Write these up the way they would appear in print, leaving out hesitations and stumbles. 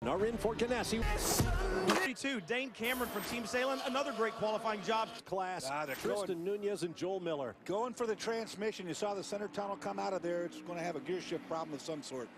Are in for Ganassi. 32, Dane Cameron from Team Salem, another great qualifying job. Class, Tristan Nunez and Joel Miller. Going for the transmission. You saw the center tunnel come out of there. It's going to have a gear shift problem of some sort.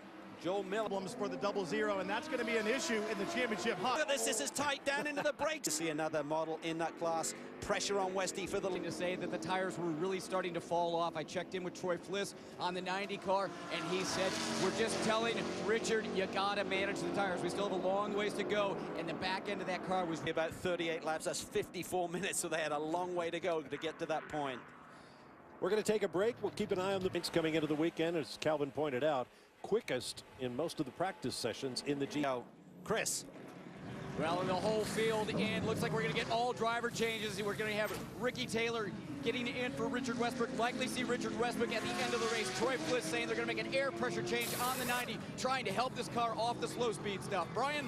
Joel Miller for the 00, and that's going to be an issue in the championship hunt. Look at this is tight down into the brakes. To see another model in that class. Pressure on Westy for the lead. To say that the tires were really starting to fall off. I checked in with Troy Fliss on the 90 car, and he said, we're just telling Richard, you got to manage the tires. We still have a long ways to go, and the back end of that car was about 38 laps. That's 54 minutes, so they had a long way to go to get to that point. We're going to take a break. We'll keep an eye on the points coming into the weekend, as Calvin pointed out. Quickest in most of the practice sessions in the G. Chris. Well, in the whole field, and looks like we're going to get all driver changes. We're going to have Ricky Taylor getting in for Richard Westbrook. Likely see Richard Westbrook at the end of the race. Troy Fliss saying they're going to make an air pressure change on the 90, trying to help this car off the slow speed stuff. Brian?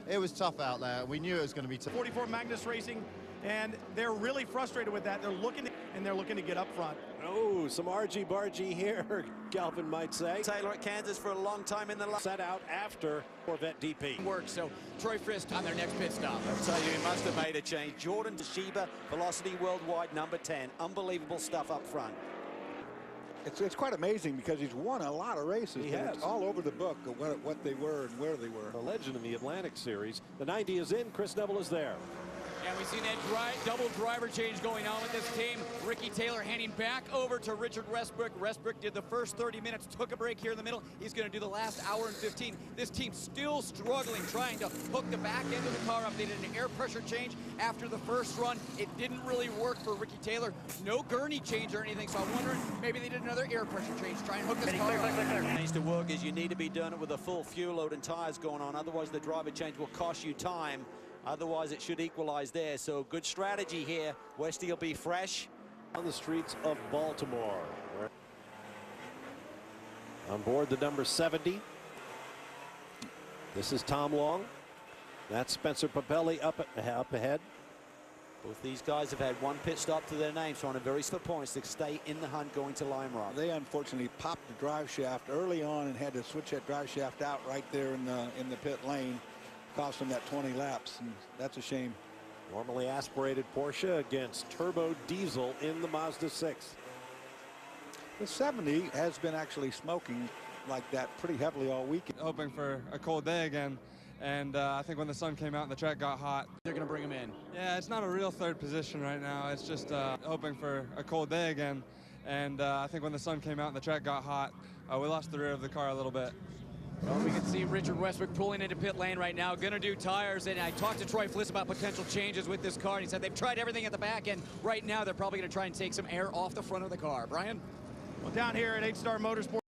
It was tough out there. We knew it was going to be tough. 44 Magnus Racing, and they're really frustrated with that. They're looking to get up front. Oh, some argy-bargy here, Calvin might say. Taylor at Kansas for a long time in the set out after Corvette DP. Work, so Troy Frist on their next pit stop. I'll tell you, he must have made a change. Jordan Toshiba, Velocity Worldwide number 10. Unbelievable stuff up front. It's quite amazing because he's won a lot of races. He has. It's all over the book of what they were and where they were. A legend in the Atlantic Series. The 90 is in. Chris Neville is there. And we've seen that double driver change going on with this team. Ricky Taylor handing back over to Richard Westbrook. Westbrook did the first 30 minutes, took a break here in the middle. He's going to do the last hour and 15. This team's still struggling, trying to hook the back end of the car up. They did an air pressure change after the first run. It didn't really work for Ricky Taylor. No gurney change or anything, so I'm wondering maybe they did another air pressure change, try and hook this car up. What needs to work is you need to be doing it with a full fuel load and tires going on. Otherwise, the driver change will cost you time. Otherwise, it should equalize there. So good strategy here. Westy will be fresh. On the streets of Baltimore. On board the number 70. This is Tom Long. That's Spencer Papelli up ahead. Both these guys have had one pit stop to their names, so on a very split points to stay in the hunt going to Lime Rock. They unfortunately popped the drive shaft early on and had to switch that drive shaft out right there in the pit lane. Cost them that 20 laps, and that's a shame. Normally aspirated Porsche against turbo diesel in the Mazda 6. The 70 has been actually smoking like that pretty heavily all weekend. Hoping for a cold day again, and I think when the sun came out and the track got hot, They're going to bring him in. Yeah, it's not a real third position right now. It's just hoping for a cold day again, and I think when the sun came out and the track got hot, we lost the rear of the car a little bit. Well, we can see Richard Westbrook pulling into pit lane right now, going to do tires, and I talked to Troy Fliss about potential changes with this car, and he said they've tried everything at the back end. Right now, they're probably going to try and take some air off the front of the car. Brian? Well, down here at 8 Star Motorsports,